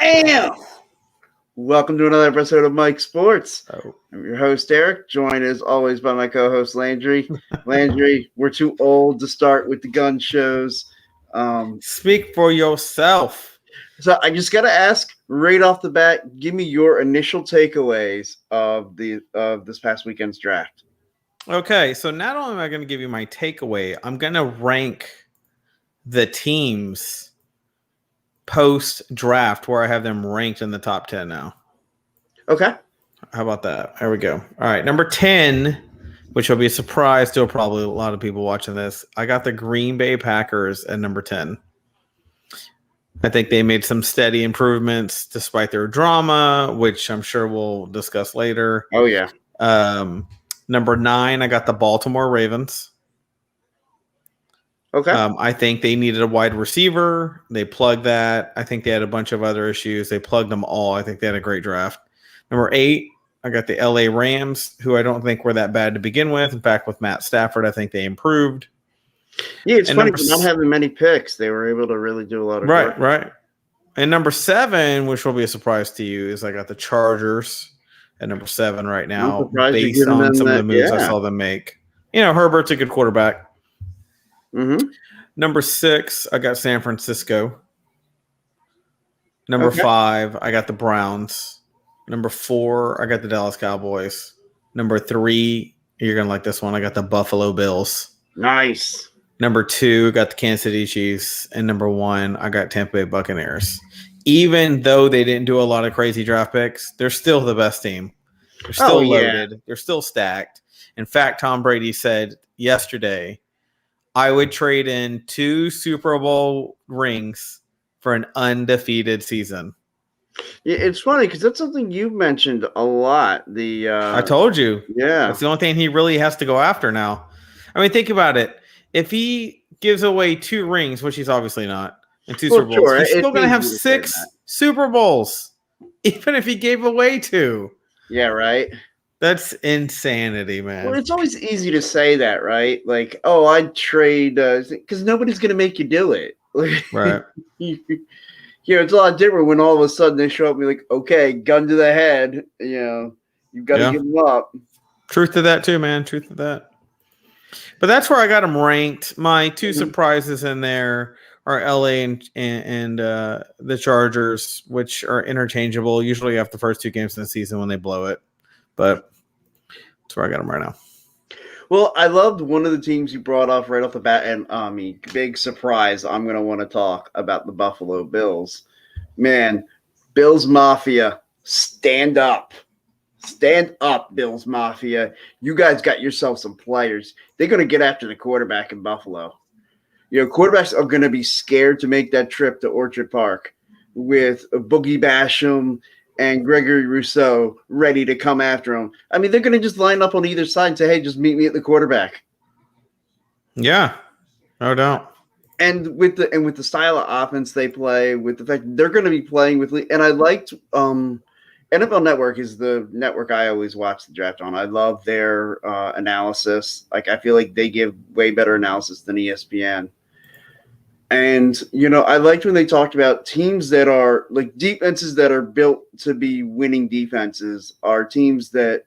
Bam! Welcome to another episode of Mike Sports. Oh. I'm your host, Eric, joined as always by my co-host, Landry. Landry, we're too old to start with the gun shows. Speak for yourself. So I just got to ask right off the bat, give me your initial takeaways of this past weekend's draft. Okay, so not only am I going to give you my takeaway, I'm going to rank the teams post-draft where I have them ranked in the top 10 now. Okay. How about that? There we go. All right, number 10, which will be a surprise to probably a lot of people watching this. I got the Green Bay Packers at number 10. I think they made some steady improvements despite their drama, which I'm sure we'll discuss later. Oh, yeah. Number 9, I got the Baltimore Ravens. Okay. I think they needed a wide receiver. They plugged that. I think they had a bunch of other issues. They plugged them all. I think they had a great draft. Number 8, I got the LA Rams, who I don't think were that bad to begin with. In fact, with Matt Stafford, I think they improved. Yeah, it's funny, for not having many picks, they were able to really do a lot of work. Right. And number 7, which will be a surprise to you, is I got the Chargers at number 7 right now, based on some of the moves I saw them make. You know, Herbert's a good quarterback. Mm-hmm. Number 6, I got San Francisco. Number 5, I got the Browns. Number 4, I got the Dallas Cowboys. Number 3, you're going to like this one, I got the Buffalo Bills. Nice. Number 2, I got the Kansas City Chiefs. And number 1, I got Tampa Bay Buccaneers. Even though they didn't do a lot of crazy draft picks, they're still the best team. They're still loaded. Yeah. They're still stacked. In fact, Tom Brady said yesterday, I would trade in 2 Super Bowl rings for an undefeated season. Yeah, it's funny because that's something you've mentioned a lot. I told you. Yeah. That's the only thing he really has to go after now. I mean, think about it. If he gives away 2 rings, which he's obviously not, and 2 Super Bowls, sure. he's still going to have 6 Super Bowls, even if he gave away 2. Yeah, right. That's insanity, man. Well, it's always easy to say that, right? Like, oh, I'd trade, because nobody's going to make you do it. Right. It's a lot different when all of a sudden they show up and be like, okay, gun to the head, you've got to give them up. Truth to that too, man. Truth to that. But that's where I got them ranked. My 2 surprises in there are LA and the Chargers, which are interchangeable. Usually after the first 2 games in the season when they blow it. But that's where I got them right now. Well, I loved one of the teams you brought off right off the bat, and big surprise, I'm going to want to talk about the Buffalo Bills. Man, Bills Mafia, stand up. Stand up, Bills Mafia. You guys got yourself some players. They're going to get after the quarterback in Buffalo. Quarterbacks are going to be scared to make that trip to Orchard Park with Boogie Basham and Gregory Rousseau ready to come after him. I mean, they're going to just line up on either side and say, hey, just meet me at the quarterback. Yeah, no doubt. And with the style of offense they play, with the fact they're going to be playing with – and I liked NFL Network is the network I always watch the draft on. I love their analysis. Like, I feel like they give way better analysis than ESPN. And, I liked when they talked about teams that are like defenses that are built to be winning defenses are teams that,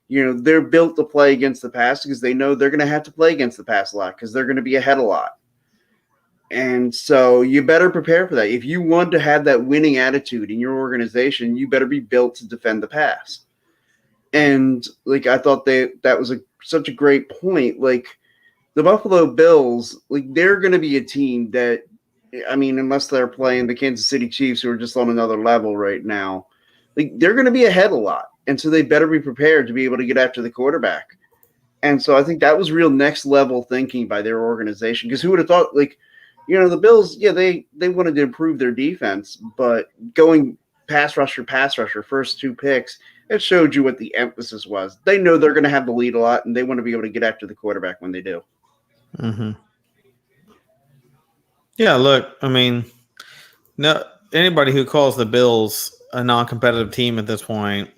they're built to play against the pass because they know they're going to have to play against the pass a lot because they're going to be ahead a lot. And so you better prepare for that. If you want to have that winning attitude in your organization, you better be built to defend the pass. And I thought that was such a great point. The Buffalo Bills, they're going to be a team that, unless they're playing the Kansas City Chiefs, who are just on another level right now, they're going to be ahead a lot. And so they better be prepared to be able to get after the quarterback. And so I think that was real next level thinking by their organization. Because who would have thought, the Bills, they wanted to improve their defense, but going pass rusher, first 2 picks, it showed you what the emphasis was. They know they're going to have the lead a lot, and they want to be able to get after the quarterback when they do. Mm-hmm. Yeah, look, no, anybody who calls the Bills a non-competitive team at this point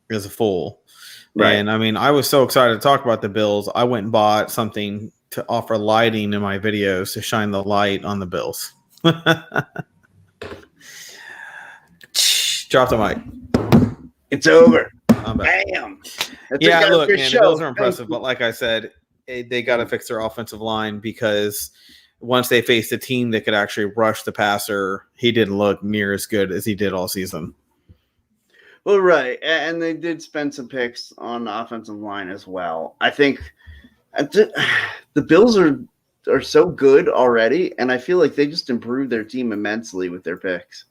is a fool. Right. And I was so excited to talk about the Bills. I went and bought something to offer lighting in my videos to shine the light on the Bills. Drop the mic. It's over. I'm back. Bam. Yeah, look, man, the Bills are impressive, but like I said, they got to fix their offensive line because once they faced a team that could actually rush the passer, he didn't look near as good as he did all season. Well, right, and they did spend some picks on the offensive line as well. I think the Bills are so good already, and I feel like they just improved their team immensely with their picks.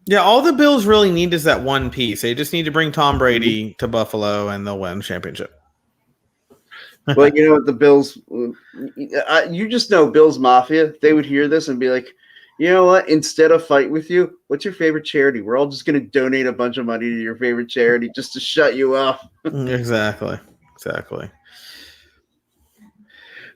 Yeah, all the Bills really need is that one piece. They just need to bring Tom Brady to Buffalo, and they'll win the championship. But you know what, the Bills, you just know Bills Mafia. They would hear this and be like, you know what? Instead of fight with you, what's your favorite charity? We're all just going to donate a bunch of money to your favorite charity just to shut you up. Exactly.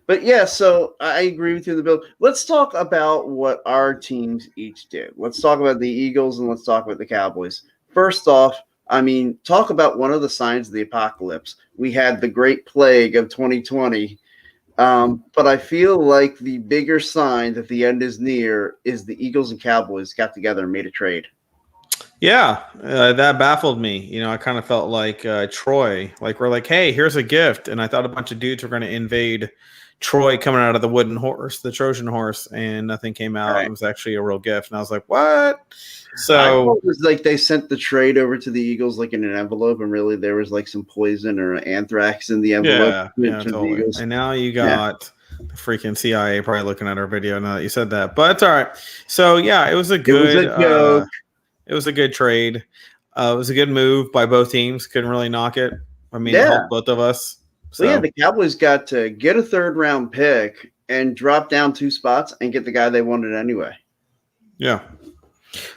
But yeah, so I agree with you, the Bills. Let's talk about what our teams each did. Let's talk about the Eagles and let's talk about the Cowboys. First off, I mean, talk about one of the signs of the apocalypse. We had the Great Plague of 2020. But I feel like the bigger sign that the end is near is the Eagles and Cowboys got together and made a trade. Yeah, that baffled me. You know, I kind of felt like Troy, like we're like, hey, here's a gift. And I thought a bunch of dudes were going to invade Troy coming out of the wooden horse, the Trojan horse, and nothing came out. Right. It was actually a real gift. And I was like, what? So it was like they sent the trade over to the Eagles like in an envelope, and really there was like some poison or anthrax in the envelope. Yeah, totally. And now you got the freaking CIA probably looking at our video now that you said that. But it's all right. So yeah, it was a good it was a good trade. It was a good move by both teams. Couldn't really knock it. I mean, it helped both of us. So well, yeah, the Cowboys got to get a 3rd round pick and drop down 2 spots and get the guy they wanted anyway. Yeah.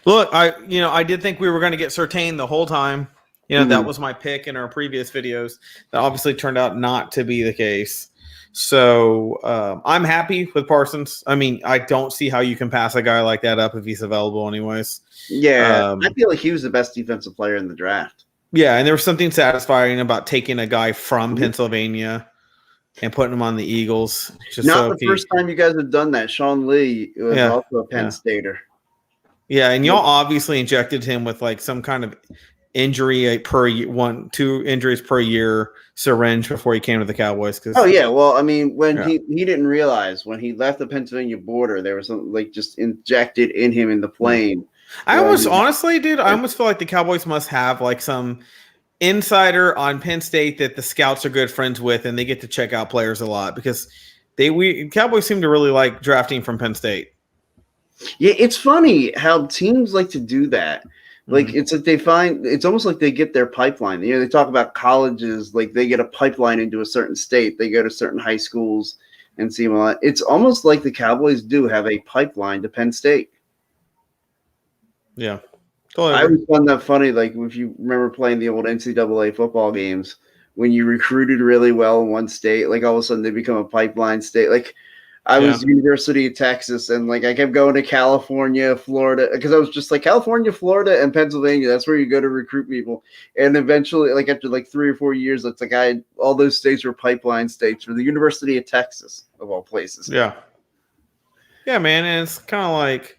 Look, I did think we were going to get Surtain the whole time. You know, that was my pick in our previous videos. That obviously turned out not to be the case. So I'm happy with Parsons. I mean, I don't see how you can pass a guy like that up if he's available anyways. Yeah, I feel like he was the best defensive player in the draft. Yeah, and there was something satisfying about taking a guy from Pennsylvania and putting him on the Eagles. Not the first time you guys have done that. Sean Lee was also a Penn Stater. Yeah, and y'all obviously injected him with like some kind of injury per 2 injuries per year syringe before he came to the Cowboys. Oh yeah, well, I mean, when he didn't realize when he left the Pennsylvania border, there was something like just injected in him in the plane. I almost honestly, dude, I almost feel like the Cowboys must have like some insider on Penn State that the scouts are good friends with, and they get to check out players a lot because Cowboys seem to really like drafting from Penn State. Yeah, it's funny how teams like to do that. Like it's like it's almost like they get their pipeline. You know, they talk about colleges, like they get a pipeline into a certain state. They go to certain high schools and see them a lot. It's almost like the Cowboys do have a pipeline to Penn State. Yeah. Totally. I always found that funny. Like if you remember playing the old NCAA football games, when you recruited really well in one state, like all of a sudden they become a pipeline state. Like I was University of Texas, and like I kept going to California, Florida, because I was just like California, Florida, and Pennsylvania. That's where you go to recruit people. And eventually, like after like 3 or 4 years, it's like all those states were pipeline states for the University of Texas, of all places. Yeah. Yeah, man. And it's kind of like,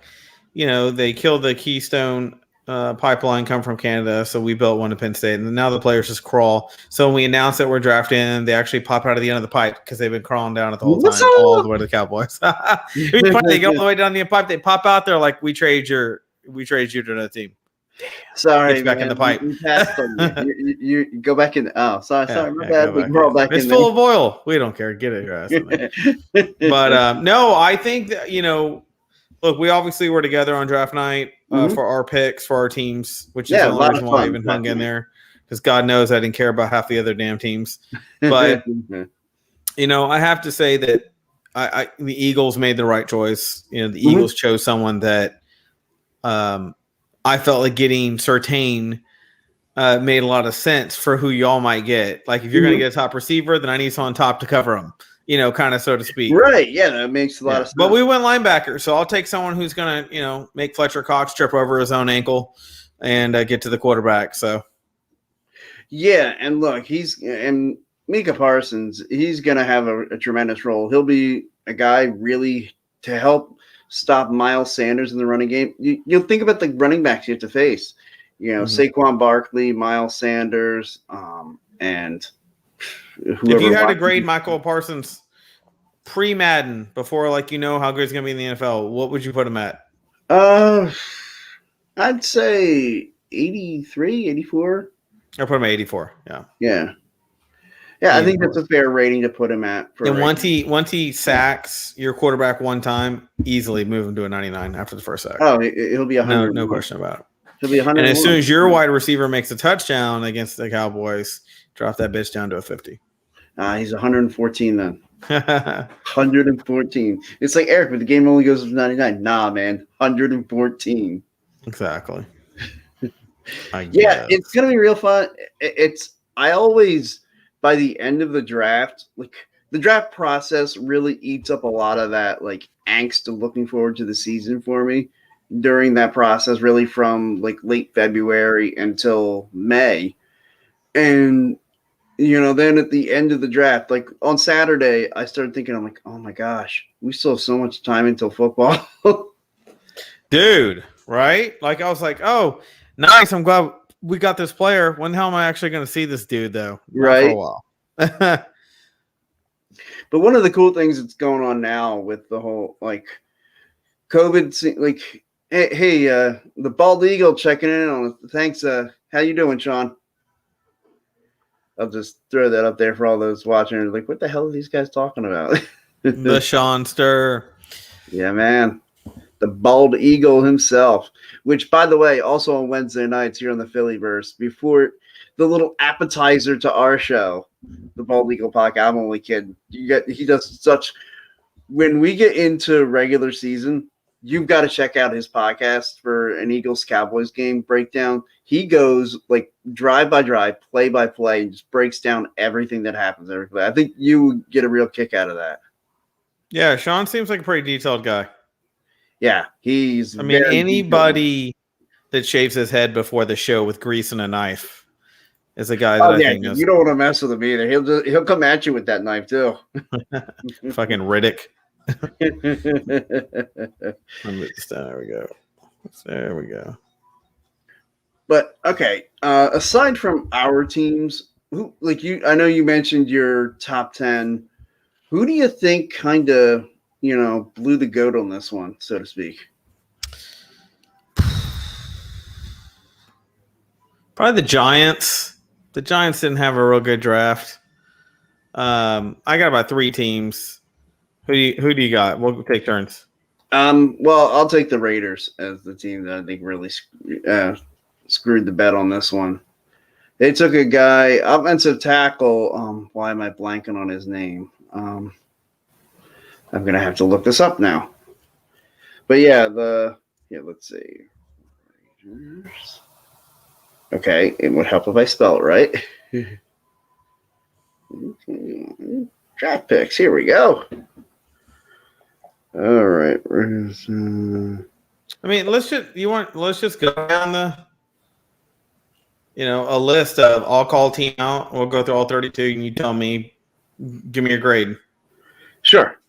you know, they killed the Keystone pipeline come from Canada, so we built one to Penn State, and now the players just crawl. So when we announce that we're drafting, they actually pop out of the end of the pipe because they've been crawling down it the whole time, all the way to the Cowboys. They get all the way down the pipe, they pop out there like we trade you to another team. Sorry, back in the pipe. You go back in. Oh, sorry, my bad. We crawl back in. It's full of oil. We don't care. Get it, your ass in there. But no, I think that, you know, look, we obviously were together on draft night for our picks for our teams, which is the only reason why I even hung in there, because God knows I didn't care about half the other damn teams. But you know, I have to say that the Eagles made the right choice. You know, the Eagles chose someone that I felt like getting Surtain made a lot of sense for who y'all might get. Like if you're going to get a top receiver, then I need someone top to cover him. You know, kind of so to speak. Right. Yeah, that makes a lot of sense. But we went linebacker, so I'll take someone who's going to, you know, make Fletcher Cox trip over his own ankle and get to the quarterback. So, yeah, and look, and Micah Parsons, he's going to have a tremendous role. He'll be a guy really to help stop Miles Sanders in the running game. You'll think about the running backs you have to face. Saquon Barkley, Miles Sanders, and whoever. If you had to grade Michael Parsons pre-Madden before, how good he's going to be in the NFL, what would you put him at? I'd say 83, 84. I put him at 84. Yeah. I think that's a fair rating to put him at. And once he sacks your quarterback one time, easily move him to a 99 after the first sack. Oh, he'll be 100. No question about it. He'll be 100. And as soon as your wide receiver makes a touchdown against the Cowboys, drop that bitch down to a 50. He's 114 then. 114. It's like, Eric, but the game only goes to 99. Nah, man. 114. Exactly. It's going to be real fun. I always, by the end of the draft, the draft process really eats up a lot of that, angst of looking forward to the season for me during that process, really from, late February until May. And then at the end of the draft, on Saturday, I started thinking, I'm like, oh my gosh, we still have so much time until football. Dude, right? I was like, oh, nice. I'm glad we got this player. When the hell am I actually going to see this dude, though? Right. For a while. But one of the cool things that's going on now with the whole, COVID, hey, the Bald Eagle checking in on us. Thanks. How you doing, Sean? I'll just throw that up there for all those watching. What the hell are these guys talking about? The Seanster. Yeah, man. The Bald Eagle himself. Which, by the way, also on Wednesday nights here on the Phillyverse, before the little appetizer to our show, the Bald Eagle podcast. I'm only kidding. He does such. When we get into regular season, you've got to check out his podcast for an Eagles-Cowboys game breakdown. He goes drive by drive, play by play, and just breaks down everything that happens every play. I think you would get a real kick out of that. Yeah, Sean seems like a pretty detailed guy. Yeah, he's. Anybody that shaves his head before the show with grease and a knife is a guy that I think knows. You don't want to mess with him either. He'll come at you with that knife too. Fucking Riddick. There we go. But okay, aside from our teams, who I know you mentioned your top 10. Who do you think kind of blew the goat on this one, so to speak? Probably the Giants. The Giants didn't have a real good draft. I got about 3 teams. Who do you got? We'll take turns. Well, I'll take the Raiders as the team that I think really screwed the bet on this one. They took a guy, offensive tackle. Why am I blanking on his name? I'm gonna have to look this up now. But let's see. Raiders. Okay, it would help if I spell it right. Draft picks. Here we go. All right. Let's just go down the a list of all call team out. We'll go through all 32 and you tell me, give me your grade. Sure.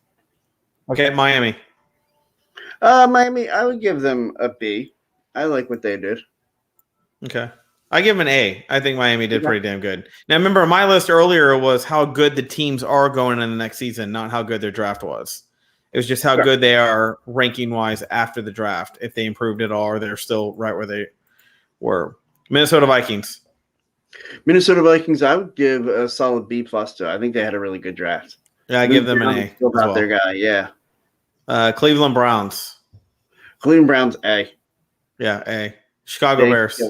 Okay, Miami. Miami, I would give them a B. I like what they did. Okay. I give them an A. I think Miami did pretty damn good. Now, remember, my list earlier was how good the teams are going in the next season, not how good their draft was. It was just how good they are ranking-wise after the draft, if they improved at all or they're still right where they were. Minnesota Vikings. Minnesota Vikings, I would give a solid B+ to. I think they had a really good draft. Yeah, I give them an A. Still got their guy, yeah. Cleveland Browns. Cleveland Browns, A. Yeah, A. Chicago Bears.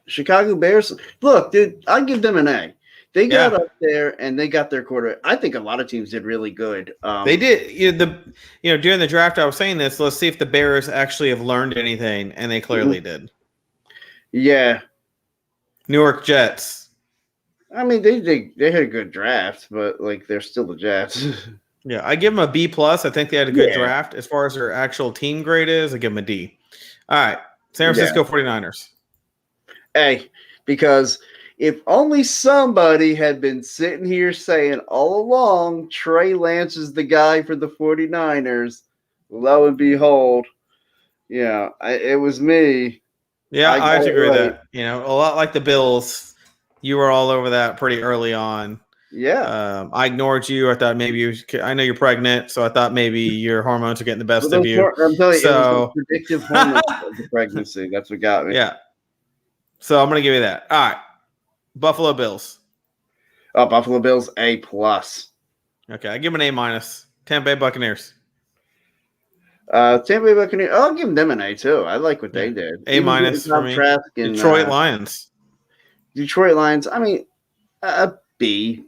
Chicago Bears. Look, dude, I'd give them an A. They got up there and they got their quarterback. I think a lot of teams did really good. They did. During the draft, I was saying this. Let's see if the Bears actually have learned anything, and they clearly did. Yeah. New York Jets. I mean, they had a good draft, but they're still the Jets. Yeah, I give them a B+. I think they had a good draft. As far as their actual team grade is, I give them a D. All right, San Francisco 49ers. A, because if only somebody had been sitting here saying all along Trey Lance is the guy for the 49ers, lo and behold, it was me. Yeah, I I got have to it agree with right. that. A lot like the Bills, you were all over that pretty early on. Yeah. I ignored you. I thought maybe I know you're pregnant, so I thought maybe your hormones are getting the best of you. I'm telling you, it was the So, predictive hormone of the pregnancy. That's what got me. yeah. So I'm gonna give you that. All right, Buffalo Bills. Oh, Buffalo Bills A plus. Okay, I give them an A minus. Tampa Bay Buccaneers. Tampa Bay Buccaneers. I'll give them an A too. I like what Yeah, they did. A Even getting minus for Tom me. Trask and Detroit Lions. Detroit Lions. I mean, B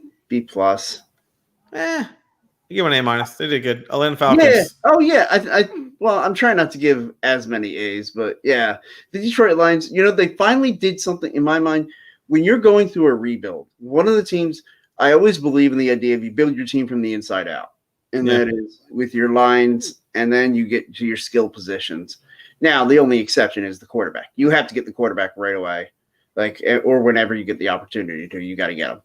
plus. You give them an A minus. They did good. Atlanta Yeah. Falcons. Oh yeah. Well, I'm trying not to give as many A's, but yeah, the Detroit Lions. They finally did something in my mind. When you're going through a rebuild, one of the teams I always believe in the idea of you build your team from the inside out, and Yeah. that is with your lines, and then you get to your skill positions. Now, the only exception is the quarterback. You have to get the quarterback right away, or whenever you get the opportunity to. You got to get them.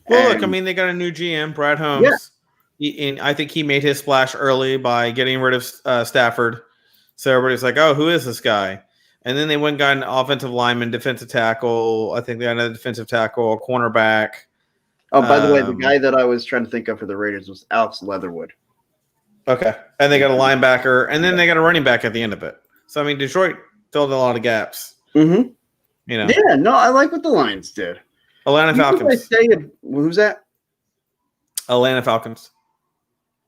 Well, look, I mean, they got a new GM, Brad Holmes. And I think he made his splash early by getting rid of Stafford. So everybody's like, "Oh, who is this guy?" And then they went and got an offensive lineman, defensive tackle. I think they got another defensive tackle, a cornerback. Oh, by the way, the guy that I was trying to think of for the Raiders was Alex Leatherwood. Okay, and they got a linebacker, and then they got a running back at the end of it. So I mean, Detroit filled a lot of gaps. Mm-hmm. You know, Yeah, no, I like what the Lions did. Atlanta Falcons. Who's that? Atlanta Falcons.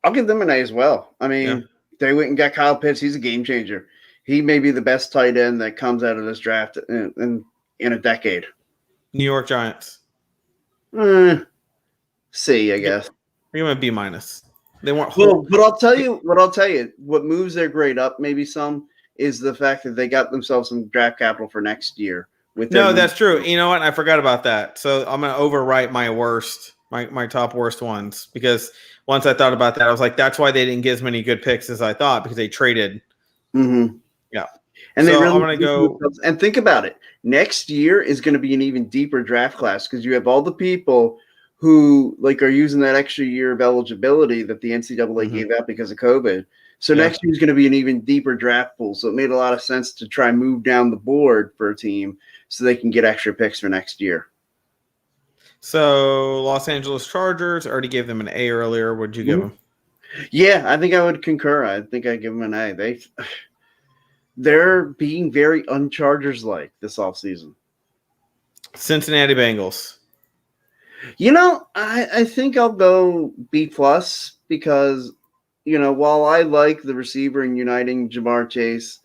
I'll give them an A as well. I mean, they went and got Kyle Pitts. He's a game changer. He may be the best tight end that comes out of this draft in a decade. New York Giants. C, I guess. Give them a B minus. They weren't. Well, but I'll tell you. What moves their grade up, maybe some, is the fact that they got themselves some draft capital for next year. No, that's true. You know what? I forgot about that. So I'm going to overwrite my worst, my top worst ones, because once I thought about that, I was like, that's why they didn't get as many good picks as I thought, because they traded. Mm-hmm. Yeah. And so they really I'm going to go. And think about it. Next year is going to be an even deeper draft class because you have all the people who are using that extra year of eligibility that the NCAA gave out because of COVID. So next year is going to be an even deeper draft pool. So it made a lot of sense to try and move down the board for a team so they can get extra picks for next year. So Los Angeles Chargers, already gave them an A earlier. What'd you give them? Yeah, I think I would concur. I think I'd give them an A. They're being very un-Chargers-like this offseason. Cincinnati Bengals. I think I'll go B plus because, while I like the receiver and uniting Jamar Chase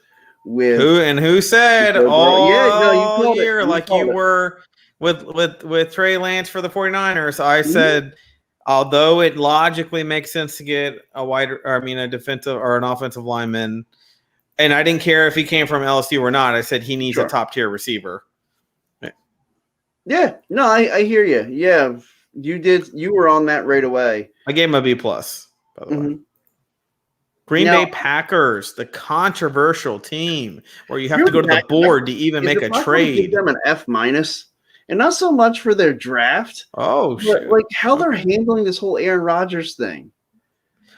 with who said all year you it. were with Trey Lance for the 49ers, I said, although it logically makes sense to get a defensive or an offensive lineman, and I didn't care if he came from LSU or not, I said he needs a top tier receiver. Yeah, no, I hear you. Yeah, you did. You were on that right away. I gave him a B plus, by the way. Green Bay Packers, the controversial team where you have to go to the board to even make a trade. Give them an F minus, and not so much for their draft. Oh, but how they're handling this whole Aaron Rodgers thing.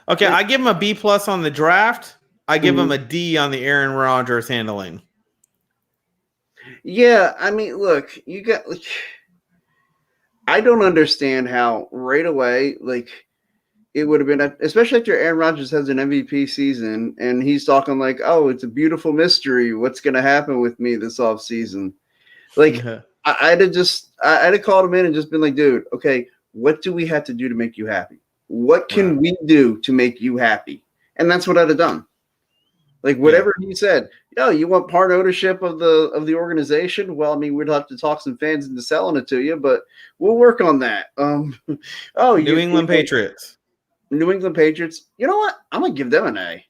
Okay, I give them a B plus on the draft. I give them a D on the Aaron Rodgers handling. Yeah, I mean, look, you got. I don't understand how right away, it would have been, especially after Aaron Rodgers has an MVP season, and he's talking like, "Oh, it's a beautiful mystery. What's going to happen with me this offseason?" I'd have called him in and just been like, "Dude, okay, what do we have to do to make you happy? What can we do to make you happy?" And that's what I'd have done. Whatever he said, you want part ownership of the organization? Well, I mean, we'd have to talk some fans into selling it to you, but we'll work on that. New England Patriots. New England Patriots. You know what? I'm gonna give them an A.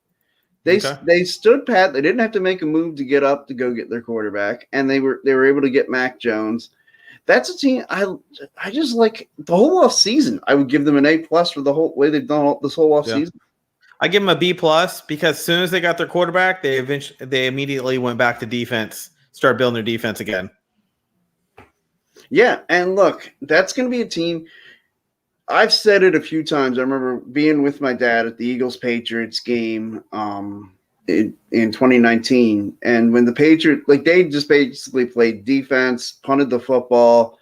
They stood pat. They didn't have to make a move to get up to go get their quarterback, and they were able to get Mac Jones. That's a team I just like the whole off season. I would give them an A plus for the whole way they've done this whole off season. I give them a B plus because as soon as they got their quarterback, they immediately went back to defense, start building their defense again. Yeah, and look, that's going to be a team. I've said it a few times. I remember being with my dad at the Eagles-Patriots game in 2019. And when the Patriots, like, they just basically played defense, punted the football,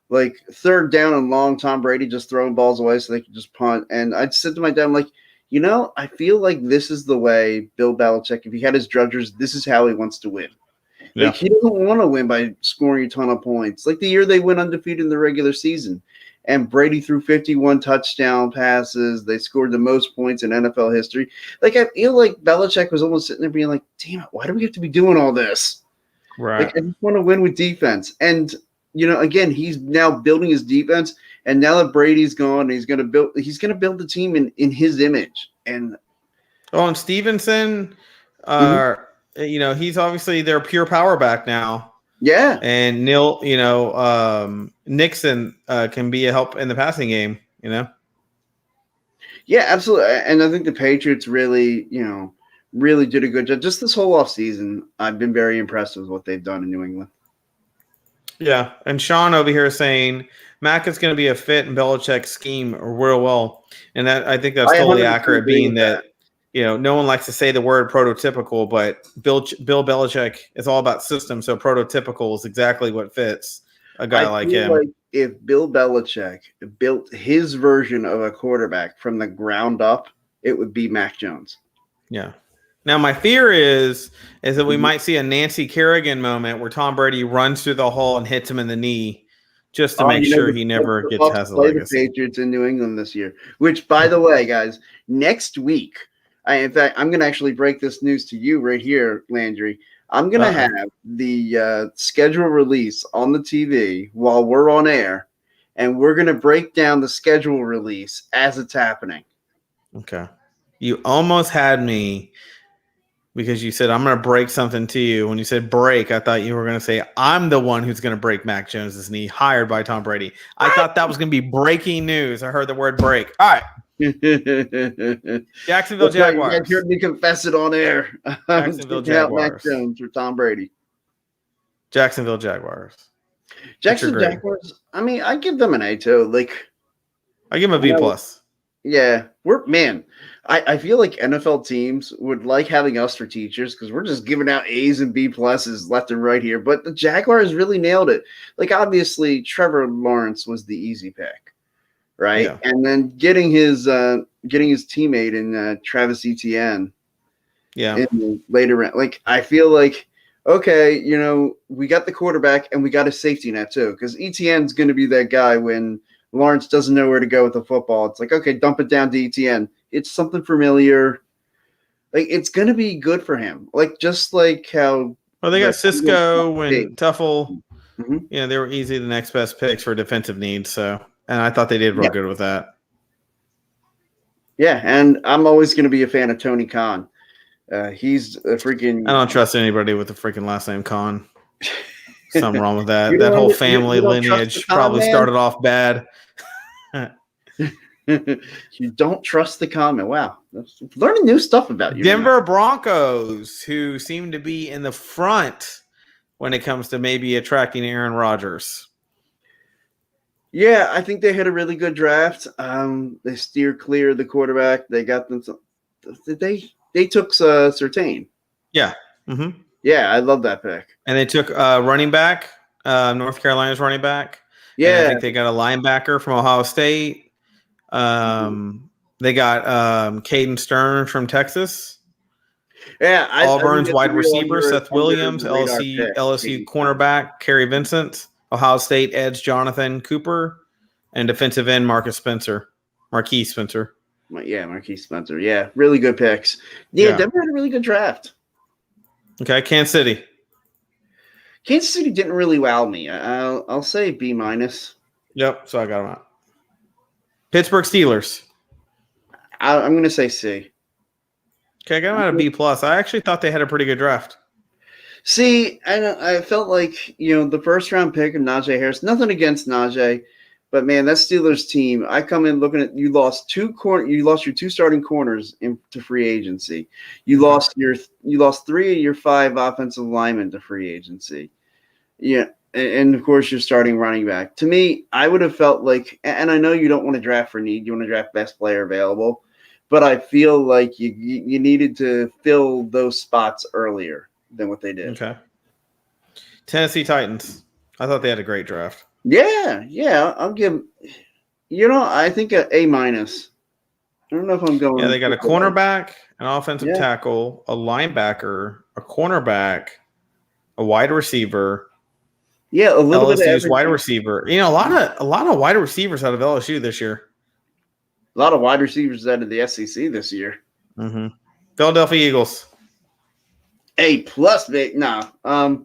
like third down and long, Tom Brady just throwing balls away so they could just punt. And I'd said to my dad, I'm like, I feel like this is the way Bill Belichick, if he had his judges, this is how he wants to win. Yeah. Like, he doesn't want to win by scoring a ton of points. Like the year they went undefeated in the regular season, and Brady threw 51 touchdown passes. They scored the most points in NFL history. Like, I feel like Belichick was almost sitting there being like, damn it, why do we have to be doing all this? Right. Like, I just want to win with defense. And, again, he's now building his defense. And now that Brady's gone, he's going to build the team in his image. And Stevenson, he's obviously their pure power back now. Yeah. And Nixon can be a help in the passing game, Yeah, absolutely. And I think the Patriots really did a good job. Just this whole offseason, I've been very impressed with what they've done in New England. Yeah. And Sean over here saying Mac is going to be a fit in Belichick's scheme real well. And that, I think that's totally accurate, being that no one likes to say the word prototypical, but Bill Belichick is all about systems. So prototypical is exactly what fits a guy like him. Like if Bill Belichick built his version of a quarterback from the ground up, it would be Mac Jones. Yeah. Now, my fear is that we might see a Nancy Kerrigan moment where Tom Brady runs through the hole and hits him in the has to make sure he never has a legacy. The Patriots in New England this year, which, by the way, guys, next week, I'm going to actually break this news to you right here, Landry. I'm going to have the schedule release on the TV while we're on air, and we're going to break down the schedule release as it's happening. Okay. You almost had me because you said, I'm going to break something to you. When you said break, I thought you were going to say, I'm the one who's going to break Mac Jones's knee, hired by Tom Brady. I thought that was going to be breaking news. I heard the word break. All right. Jacksonville Jaguars. You guys heard me confess it on air. Jacksonville Jaguars. Mac Jones or Tom Brady. Jacksonville Jaguars. Jacksonville Jaguars. I mean, I give them an A too. Like, I give them a B plus. Yeah, I feel like NFL teams would like having us for teachers because we're just giving out A's and B pluses left and right here. But the Jaguars really nailed it. Like, obviously, Trevor Lawrence was the easy pick, right? Yeah. And then getting his teammate in Travis Etienne, in the later round. Like, I feel like, okay, we got the quarterback and we got a safety net too, because Etienne's going to be that guy when Lawrence doesn't know where to go with the football. It's like, okay, dump it down to Etienne. It's something familiar. Like, it's going to be good for him. Like, just like how. Well, they got Cisco and Tuffle. Mm-hmm. They were easily the next best picks for defensive needs. So, and I thought they did real good with that. Yeah, and I'm always going to be a fan of Tony Khan. He's a freaking. I don't trust anybody with a freaking last name Khan. Something wrong with that. That whole family lineage probably started off bad. You don't trust the comment. Wow. Learning new stuff about you. Denver Broncos, who seem to be in the front when it comes to maybe attracting Aaron Rodgers. Yeah, I think they had a really good draft. They steered clear of the quarterback. They got them. They took Surtain. Yeah. Mm-hmm. Yeah, I love that pick. And they took running back, North Carolina's running back. Yeah. And I think they got a linebacker from Ohio State. They got Caden Stern from Texas. Yeah, Auburn's wide receiver Seth Williams, LSU cornerback Kerry Vincent, Ohio State edge Jonathan Cooper, and defensive end Marquise Spencer. Yeah, Marquise Spencer. Yeah, really good picks. Yeah, Denver had a really good draft. Okay, Kansas City. Kansas City didn't really wow me. I'll say B minus. Yep, so I got them out. Pittsburgh Steelers. I'm going to say C. Okay, I got them out of B plus. I actually thought they had a pretty good draft. See, I felt like the first round pick of Najee Harris. Nothing against Najee, but man, that Steelers team. I come in looking at you lost your two starting corners into free agency. You lost 3 of your 5 offensive linemen to free agency. Yeah. And, of course, you're starting running back. To me, I would have felt like – and I know you don't want to draft for need. You want to draft best player available. but I feel like you needed to fill those spots earlier than what they did. Okay. Tennessee Titans. I thought they had a great draft. Yeah, I'll give. I think A minus. I don't know if I'm going. Yeah, they got a cornerback, an offensive Yeah. tackle, a linebacker, a cornerback, a wide receiver. Yeah, a little bit of LSU's everything. wide receiver. A lot of wide receivers out of LSU this year. A lot of wide receivers out of the SEC this year. Mm-hmm. Philadelphia Eagles. A plus, a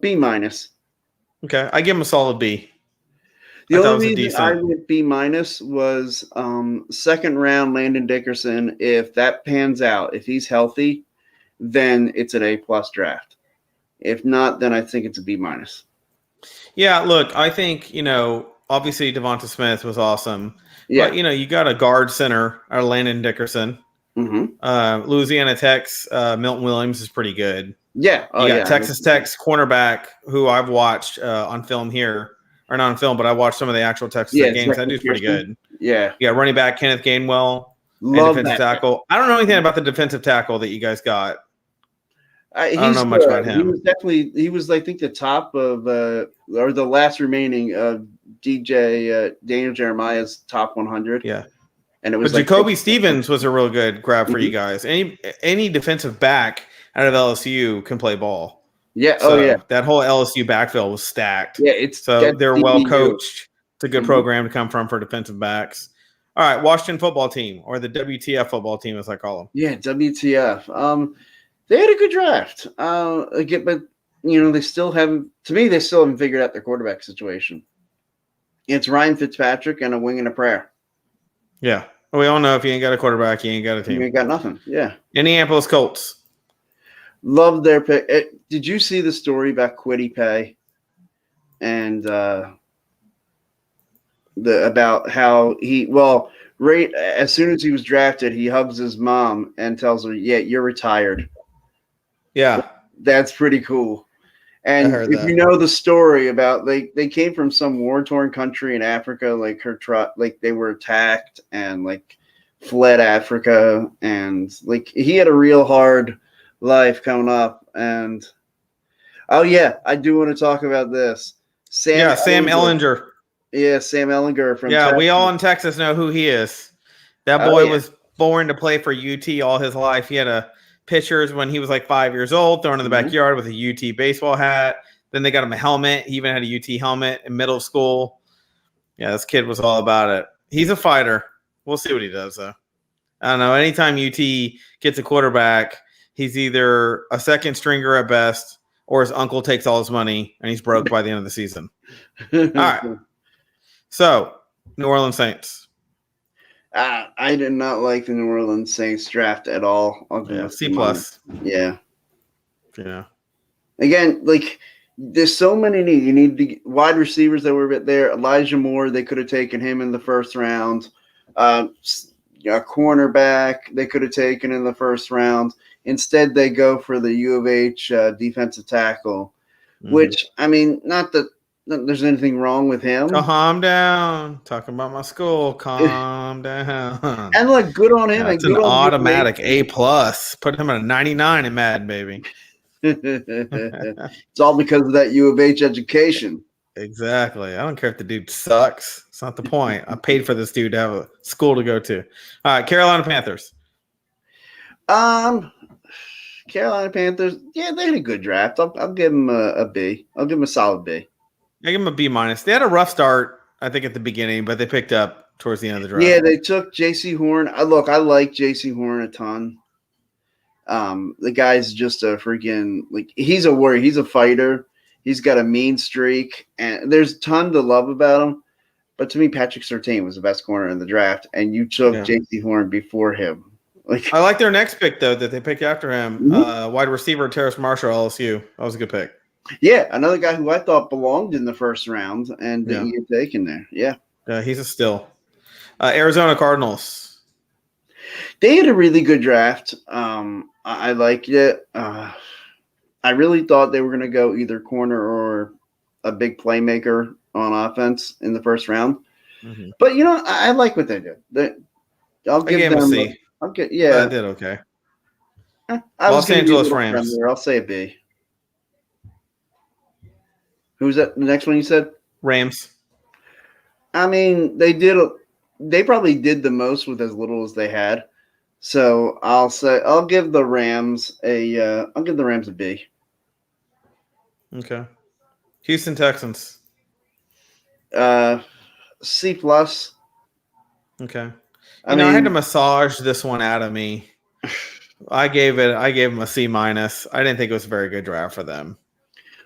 B minus. Okay, I give them a solid B. The only reason I went B minus was second round Landon Dickerson. If that pans out, if he's healthy, then it's an A plus draft. If not, then I think it's a B minus. Yeah, look, I think, obviously Devonta Smith was awesome. Yeah. But, you got a guard center, Landon Dickerson. Mm-hmm. Louisiana Tech's Milton Williams is pretty good. Yeah. You got Texas Tech's cornerback, who I've watched on film here. Or not on film, but I watched some of the actual Texas Tech games. That dude's pretty good. Yeah. You got running back Kenneth Gainwell. Love defensive tackle. I don't know anything about the defensive tackle that you guys got. I don't know much about him. He was I think the top of or the last remaining of DJ Daniel Jeremiah's top 100. Yeah. And it was Jacoby Stevens was a real good grab for you guys. Any defensive back out of LSU can play ball. Yeah. That whole LSU backfield was stacked. Yeah. They're well coached. It's a good program to come from for defensive backs. All right, Washington football team, or the WTF football team, as I call them. Yeah, WTF. They had a good draft. But they still haven't. To me, they still haven't figured out their quarterback situation. It's Ryan Fitzpatrick and a wing and a prayer. Yeah, we all know if you ain't got a quarterback, you ain't got a team. You ain't got nothing. Yeah. Indianapolis Colts. Love their pick. Did you see the story about Kwity Paye and about how right as soon as he was drafted, he hugs his mom and tells her, "Yeah, you're retired." Yeah, that's pretty cool. And if you know the story about they came from some war-torn country in Africa, like they were attacked and fled Africa, and he had a real hard life coming up. And I do want to talk about this. Sam Ehlinger. Yeah, Sam Ehlinger from Texas. We all in Texas know who he is. That boy was born to play for UT all his life. He had pictures when he was 5 years old, thrown in the backyard with a UT baseball hat. Then they got him a helmet. He even had a UT helmet in middle school. Yeah, this kid was all about it. He's a fighter. We'll see what he does, though. I don't know. Anytime UT gets a quarterback, he's either a second stringer at best, or his uncle takes all his money and he's broke by the end of the season. All right. So, New Orleans Saints. I did not like the New Orleans Saints draft at all. C plus. Yeah. Yeah. Again, there's so many needs. You need wide receivers that were there. Elijah Moore, they could have taken him in the first round. A cornerback they could have taken in the first round. Instead, they go for the U of H defensive tackle, which, not that there's anything wrong with him. Calm down. Talking about my school. Calm down. And good on him. It's an automatic A plus. Put him at a 99 in Madden, baby. It's all because of that U of H education. Exactly. I don't care if the dude sucks. It's not the point. I paid for this dude to have a school to go to. All right, Carolina Panthers. Carolina Panthers. Yeah, they had a good draft. I'll give them a B. I'll give them a solid B. I give them a B minus. They had a rough start, I think, at the beginning, but they picked up towards the end of the draft. Yeah, they took J.C. Horn. I like J.C. Horn a ton. The guy's just a freaking he's a warrior. He's a fighter. He's got a mean streak, and there's a ton to love about him. But to me, Patrick Surtain was the best corner in the draft, and you took J.C. Horn before him. I like their next pick though that they picked after him. Wide receiver Terrace Marshall, LSU. That was a good pick. Yeah, another guy who I thought belonged in the first round, and he had taken there. Yeah, he's a steal. Arizona Cardinals. They had a really good draft. I liked it. I really thought they were going to go either corner or a big playmaker on offense in the first round. Mm-hmm. But I like what they did. I'll give them a C. Yeah. I did okay. I was Los gonna be a Angeles little Rams. friendlier. I'll say a B. Who's that? The next one you said? Rams. I mean, they probably did the most with as little as they had. So I'll give the Rams a B. Okay. Houston Texans. C plus. Okay. I I had to mean, massage this one out of me. I gave them a C minus. I didn't think it was a very good draft for them.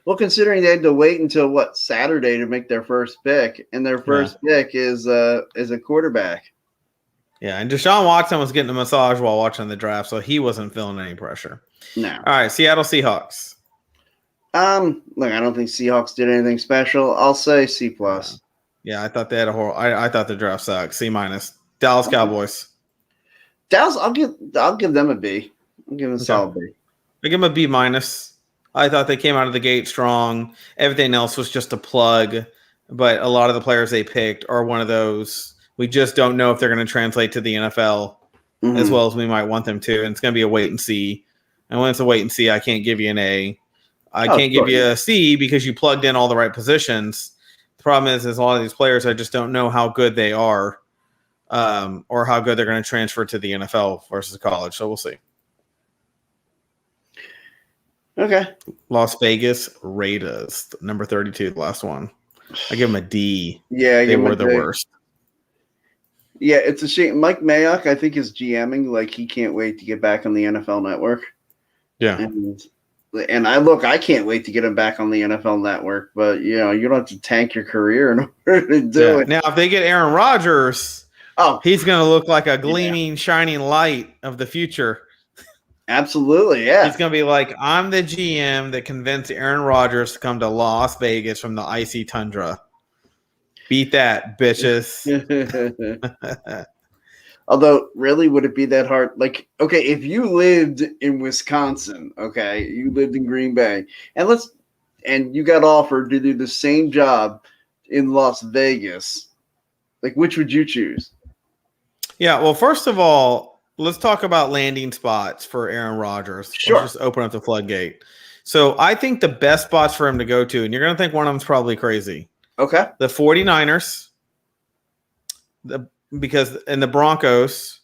well, considering they had to wait until Saturday to make their first pick, and their first pick is a quarterback. Yeah, and Deshaun Watson was getting a massage while watching the draft, so he wasn't feeling any pressure. No. All right, Seattle Seahawks. Look, I don't think Seahawks did anything special. I'll say C plus. Yeah, I thought they had a horrible. I thought the draft sucked. C minus. Dallas Cowboys. Dallas, I'll give them a B. I'll give them a solid B. I give them a B minus. I thought they came out of the gate strong. Everything else was just a plug, but a lot of the players they picked are one of those. We just don't know if they're going to translate to the NFL as well as we might want them to, and it's going to be a wait and see. And when it's a wait and see, I can't give you an A. I can't give you a C because you plugged in all the right positions. The problem is a lot of these players, I just don't know how good they are, or how good they're going to transfer to the NFL versus college. So we'll see. Okay. Las Vegas Raiders, number 32, the last one. I give them a D. Yeah, they were the worst. Yeah, it's a shame. Mike Mayock, I think, is GMing like he can't wait to get back on the NFL Network. Yeah. And I can't wait to get him back on the NFL Network, but you don't have to tank your career in order to do it. Now, if they get Aaron Rodgers, he's going to look like a gleaming, shining light of the future. Absolutely, yeah. He's going to be like, I'm the GM that convinced Aaron Rodgers to come to Las Vegas from the icy tundra. Beat that, bitches. Although, really, would it be that hard? Like, okay, if you lived in Wisconsin, okay, you lived in Green Bay, and you got offered to do the same job in Las Vegas, like, which would you choose? Yeah, well, first of all, let's talk about landing spots for Aaron Rodgers. Sure. Let's just open up the floodgate. So I think the best spots for him to go to, and you're going to think one of them's probably crazy. Okay. The 49ers, because in the Broncos,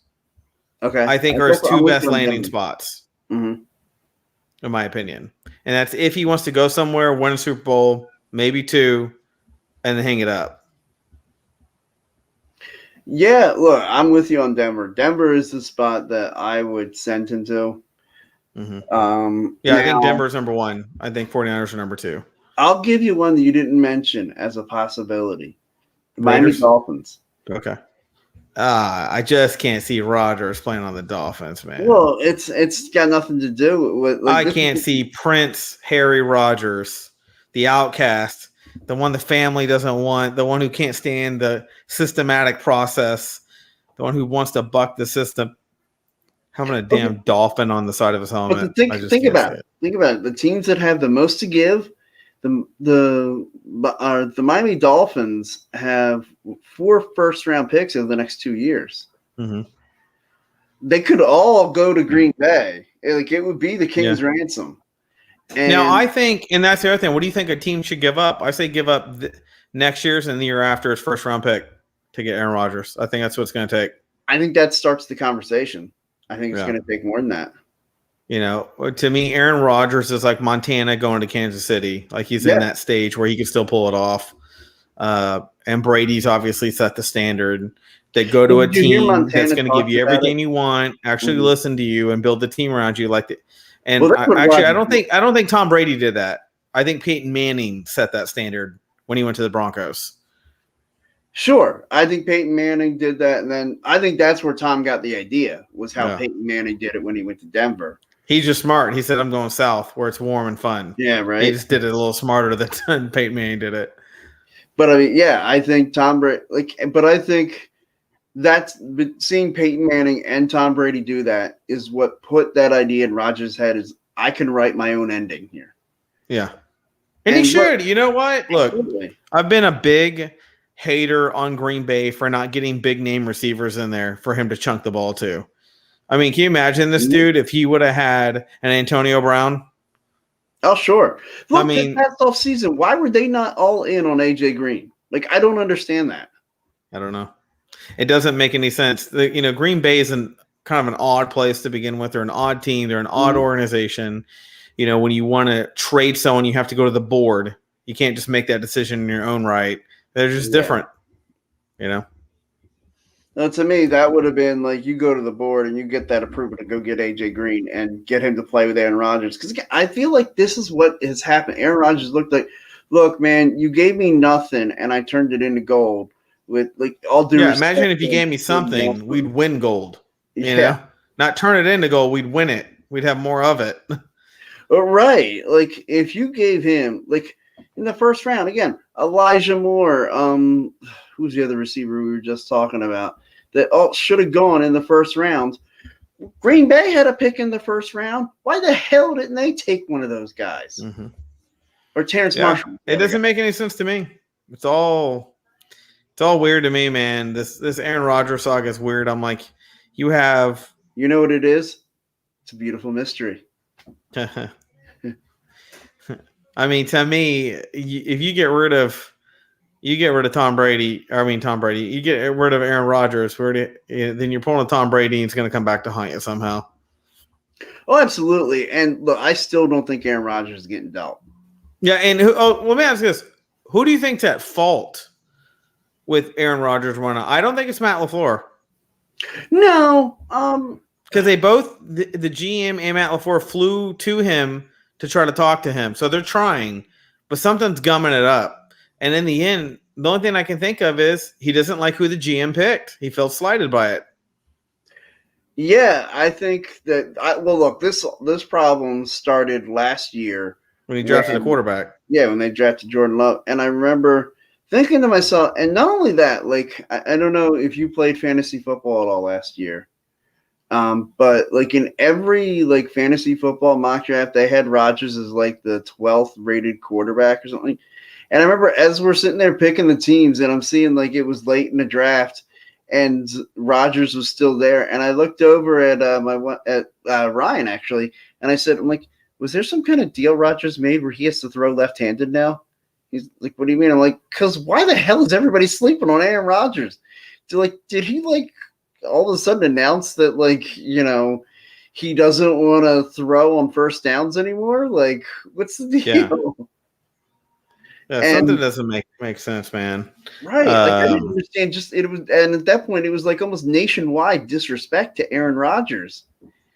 okay, I think are his two best landing spots, in my opinion. And that's if he wants to go somewhere, win a Super Bowl, maybe two, and then hang it up. Yeah, look, I'm with you on Denver. Denver is the spot that I would send him to. I think Denver's number one. I think 49ers are number two. I'll give you one that you didn't mention as a possibility. The Miami Dolphins. Okay. I just can't see Rodgers playing on the Dolphins, man. Well, it's got nothing to do with. Like, I can't see Prince Harry Rodgers, the outcast, the one the family doesn't want, the one who can't stand the systematic process, the one who wants to buck the system, having a damn dolphin on the side of his helmet. But think about it. Think about it. The teams that have the most to give. The Miami Dolphins have 4 first-round picks over the next 2 years. They could all go to Green Bay. Like, it would be the King's ransom. And now, I think, and that's the other thing. What do you think a team should give up? I say give up next year's and the year after's first-round pick to get Aaron Rodgers. I think that's what it's going to take. I think that starts the conversation. I think it's going to take more than that. To me, Aaron Rodgers is like Montana going to Kansas City. Like, he's in that stage where he can still pull it off. And Brady's obviously set the standard. They go to a team that's going to give you everything you want, actually listen to you, and build the team around you. And I don't think Tom Brady did that. I think Peyton Manning set that standard when he went to the Broncos. Sure. I think Peyton Manning did that. And then I think that's where Tom got the idea, was how Peyton Manning did it when he went to Denver. He's just smart. He said, I'm going south where it's warm and fun. Yeah, right. He just did it a little smarter than Peyton Manning did it. But I mean, I think Tom Brady, but I think seeing Peyton Manning and Tom Brady do that is what put that idea in Rodgers' head, is I can write my own ending here. Yeah. And he should. You know what? Look, I've been a big hater on Green Bay for not getting big name receivers in there for him to chunk the ball to. I mean, can you imagine this dude if he would have had an Antonio Brown? Oh, sure. Look, I mean, this past off season, why were they not all in on AJ Green? Like, I don't understand that. I don't know. It doesn't make any sense. Green Bay is kind of an odd place to begin with. They're an odd team. They're an odd organization. When you want to trade someone, you have to go to the board. You can't just make that decision in your own right. They're just different. Now, to me, that would have been like you go to the board and you get that approval to go get AJ Green and get him to play with Aaron Rodgers. Because I feel like this is what has happened. Aaron Rodgers looked like, look, man, you gave me nothing and I turned it into gold. With like all due respect, imagine if you gave me something, we'd win gold. Not turn it into gold, we'd win it. We'd have more of it. Right. Like if you gave him like in the first round again, Elijah Moore, who's the other receiver we were just talking about that should have gone in the first round. Green Bay had a pick in the first round. Why the hell didn't they take one of those guys? Mm-hmm. Or Terrence Marshall? It doesn't make any sense to me. It's all weird to me, man. This Aaron Rodgers saga is weird. I'm like, you know what it is? It's a beautiful mystery. I mean, to me, if you get rid of Tom Brady, you get rid of Aaron Rodgers, then you're pulling a Tom Brady and it's going to come back to haunt you somehow. Oh, absolutely. And look, I still don't think Aaron Rodgers is getting dealt. Yeah, and let me ask this. Who do you think's at fault with Aaron Rodgers running? I don't think it's Matt LaFleur. No. Because they both, the GM and Matt LaFleur flew to him to try to talk to him. So they're trying, but something's gumming it up. And in the end, the only thing I can think of is he doesn't like who the GM picked. He felt slighted by it. Yeah, I think that look, this problem started last year when he drafted a quarterback. Yeah, when they drafted Jordan Love. And I remember thinking to myself, and not only that, like I don't know if you played fantasy football at all last year. But like in every like fantasy football mock draft, they had Rodgers as like the 12th rated quarterback or something. And I remember as we're sitting there picking the teams, and I'm seeing like it was late in the draft, and Rodgers was still there. And I looked over at Ryan actually, and I said, I'm like, was there some kind of deal Rodgers made where he has to throw left-handed now? He's like, what do you mean? I'm like, because why the hell is everybody sleeping on Aaron Rodgers? Did he like all of a sudden announce that like, he doesn't want to throw on first downs anymore? Like, what's the deal? Yeah, something doesn't make sense, man. Right. I didn't understand and at that point it was like almost nationwide disrespect to Aaron Rodgers.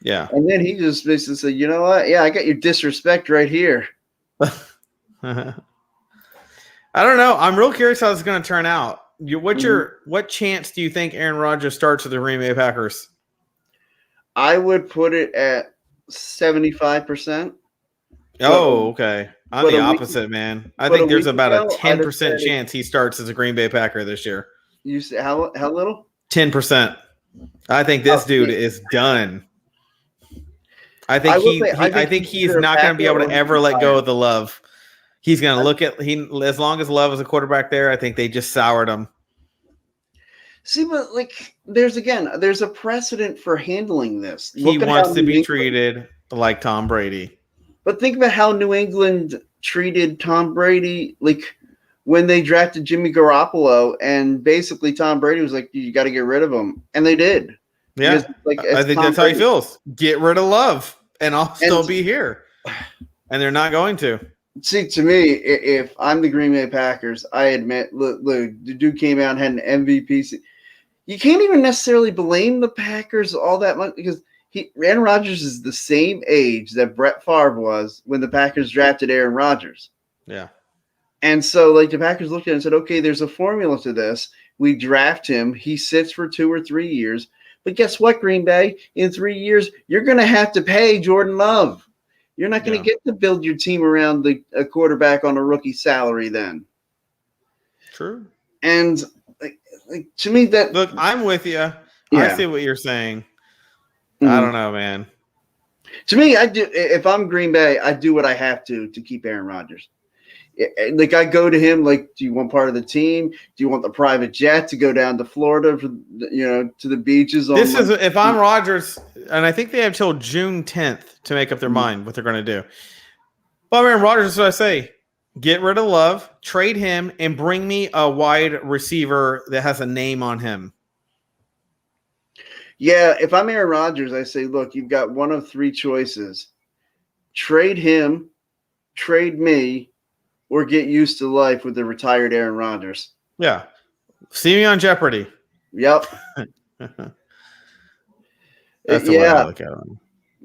Yeah. And then he just basically said, you know what? Yeah, I got your disrespect right here. I don't know. I'm real curious how this is going to turn out. What chance do you think Aaron Rodgers starts with the Green Bay Packers? I would put it at 75%. Oh, okay. I'm the opposite, man. I think there's about a 10% chance he starts as a Green Bay Packer this year. You say how little? 10%. I think this dude is done. I think he's not going to be able to ever let go of the Love. He's going to look at as long as Love is a quarterback there. I think they just soured him. See, but like, there's a precedent for handling this. He wants to be treated like Tom Brady. But think about how New England treated Tom Brady, like when they drafted Jimmy Garoppolo, and basically Tom Brady was like, "You got to get rid of him," and they did. Yeah, because, I think that's how he feels. Get rid of Love, and I'll still be here. And they're not going to. See, to me, if I'm the Green Bay Packers, I admit, look, the dude came out and had an MVP. You can't even necessarily blame the Packers all that much because Aaron Rodgers is the same age that Brett Favre was when the Packers drafted Aaron Rodgers. Yeah. And so, like, the Packers looked at it and said, okay, there's a formula to this. We draft him. He sits for 2 or 3 years. But guess what, Green Bay? In 3 years, you're going to have to pay Jordan Love. You're not going to get to build your team around a quarterback on a rookie salary then. True. And, like to me, that... Look, I'm with you. Yeah. I see what you're saying. Mm-hmm. I don't know, man. To me, I do. If I'm Green Bay, I do what I have to keep Aaron Rodgers. like I go to him like, do you want part of the team? Do you want the private jet to go down to Florida for to the beaches? This is if I'm Rodgers, and I think they have till June 10th to make up their mind what they're going to do. But Aaron Rodgers is what I say. Get rid of Love, trade him, and bring me a wide receiver that has a name on him. Yeah, if I'm Aaron Rodgers, I say, look, you've got one of three choices. Trade him, trade me, or get used to life with the retired Aaron Rodgers. Yeah. See me on Jeopardy. Yep. That's the way I look at him.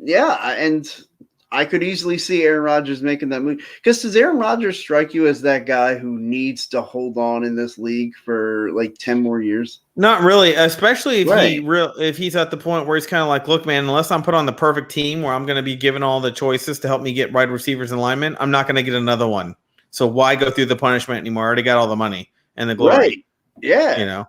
Yeah, and I could easily see Aaron Rodgers making that move. Because does Aaron Rodgers strike you as that guy who needs to hold on in this league for like 10 more years? Not really, especially if if he's at the point where he's kind of like, look, man, unless I'm put on the perfect team where I'm going to be given all the choices to help me get wide receivers and linemen, I'm not going to get another one. So why go through the punishment anymore? I already got all the money and the glory. Right. Yeah.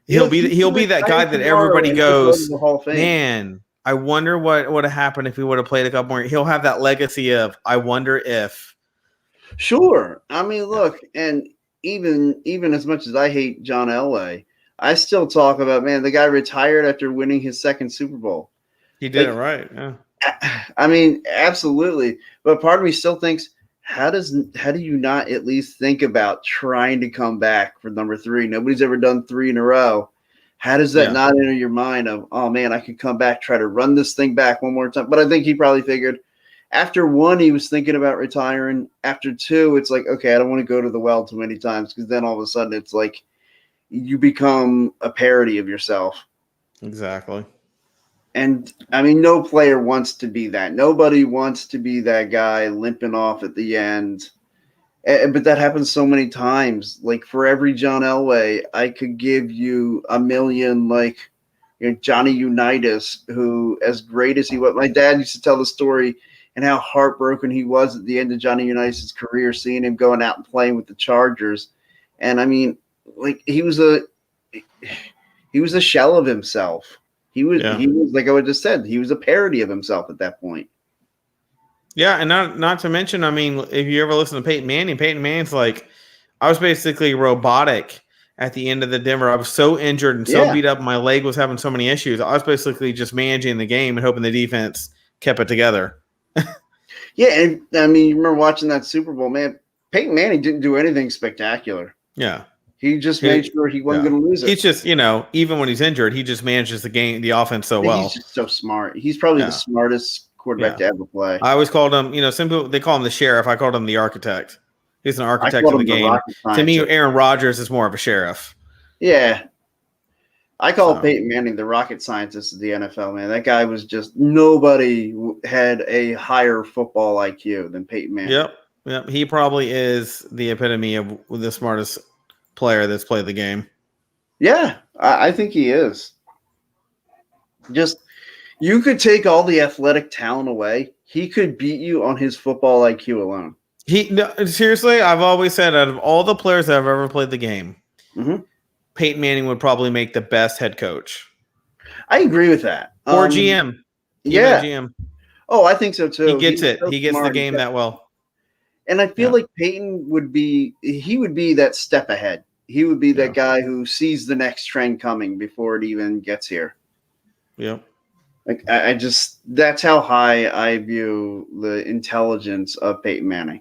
He'll be that guy that everybody goes, man, I wonder what would have happened if he would have played a couple more. He'll have that legacy of, I wonder if. Sure. I mean, look, and even as much as I hate John Elway, I still talk about, man, the guy retired after winning his second Super Bowl. He did it right. Yeah. I mean, absolutely. But part of me still thinks, how do you not at least think about trying to come back for number 3? Nobody's ever done 3 in a row. How does that not enter your mind of, oh man, I could come back, try to run this thing back one more time? But I think he probably figured after 1, he was thinking about retiring. After 2, it's like, okay, I don't want to go to the well too many times, because then all of a sudden it's like you become a parody of yourself. Exactly. And I mean, no player wants to be that. Nobody wants to be that guy limping off at the end. But that happens so many times. Like for every John Elway, I could give you a million, like Johnny Unitas, who, as great as he was, my dad used to tell the story and how heartbroken he was at the end of Johnny Unitas' career, seeing him going out and playing with the Chargers. And I mean, like he was a shell of himself. He was like I just said, he was a parody of himself at that point. Yeah, and not to mention, I mean, if you ever listen to Peyton Manning's like, I was basically robotic at the end of the Denver. I was so injured and so beat up. My leg was having so many issues. I was basically just managing the game and hoping the defense kept it together. Yeah, and I mean, you remember watching that Super Bowl, man. Peyton Manning didn't do anything spectacular. Yeah. He just made sure he wasn't going to lose it. He's just, even when he's injured, he just manages the offense so well. He's just so smart. He's probably the smartest quarterback to ever play. I always called him, some people, they call him the sheriff. I called him the architect. He's an architect of the game. To me, Aaron Rodgers is more of a sheriff. Yeah. I call Peyton Manning the rocket scientist of the NFL, man. That guy was just, nobody had a higher football IQ than Peyton Manning. Yep. He probably is the epitome of the smartest player that's played the game. Yeah, I think he is. Just, you could take all the athletic talent away. He could beat you on his football IQ alone. Seriously, I've always said, out of all the players that have ever played the game, Peyton Manning would probably make the best head coach. I agree with that. Or GM. GM. Oh, I think so too. He gets it. He gets the game that well. And I feel like Peyton would be that step ahead. He would be that guy who sees the next trend coming before it even gets here. Yeah. Like that's how high I view the intelligence of Peyton Manning.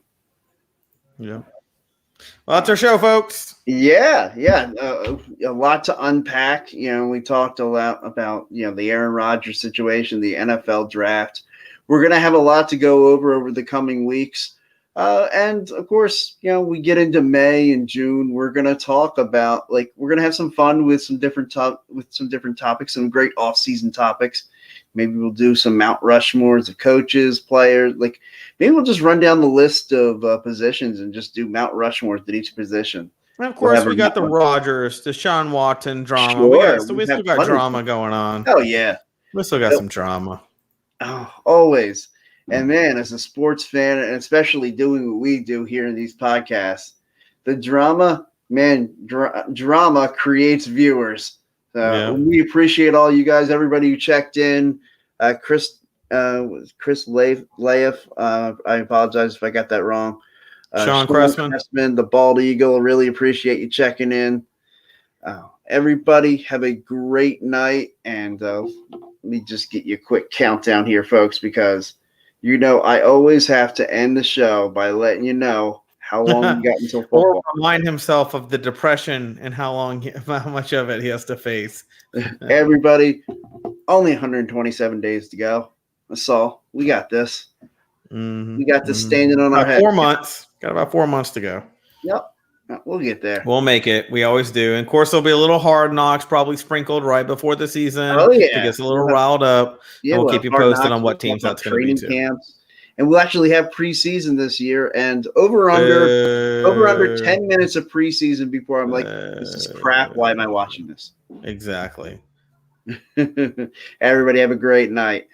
Yeah. Well, that's our show, folks. Yeah. A lot to unpack. We talked a lot about, the Aaron Rodgers situation, the NFL draft. We're going to have a lot to go over the coming weeks. And of course, we get into May and June. We're going to talk about, we're going to have some fun with some different topics, some great off-season topics. Maybe we'll do some Mount Rushmores of coaches, players. Maybe we'll just run down the list of positions and just do Mount Rushmores at each position. And of course, we got the Rodgers, the Deshaun Watson drama. Sure, we still got drama going on. Oh, yeah. We still got some drama. Oh, always. And man, as a sports fan, and especially doing what we do here in these podcasts, the drama, man, drama creates viewers. We appreciate all you guys, everybody who checked in. Chris Laif. I apologize if I got that wrong. Sean Cressman. The Bald Eagle. Really appreciate you checking in. Everybody have a great night. And let me just get you a quick countdown here, folks, because I always have to end the show by letting you know how long you got until football. Or remind himself of the depression and how much of it he has to face. Everybody, only 127 days to go. That's all. We got this. Mm-hmm. We got this standing on our head. 4 months. Got about 4 months to go. Yep. We'll get there. We'll make it. We always do. And of course, there'll be a little Hard Knocks probably sprinkled right before the season. Oh, yeah. It gets a little riled up. Yeah, we'll keep you posted on what teams that's going to be too. Camps. And we'll actually have preseason this year. And over under 10 minutes of preseason before I'm like, this is crap. Why am I watching this? Exactly. Everybody have a great night.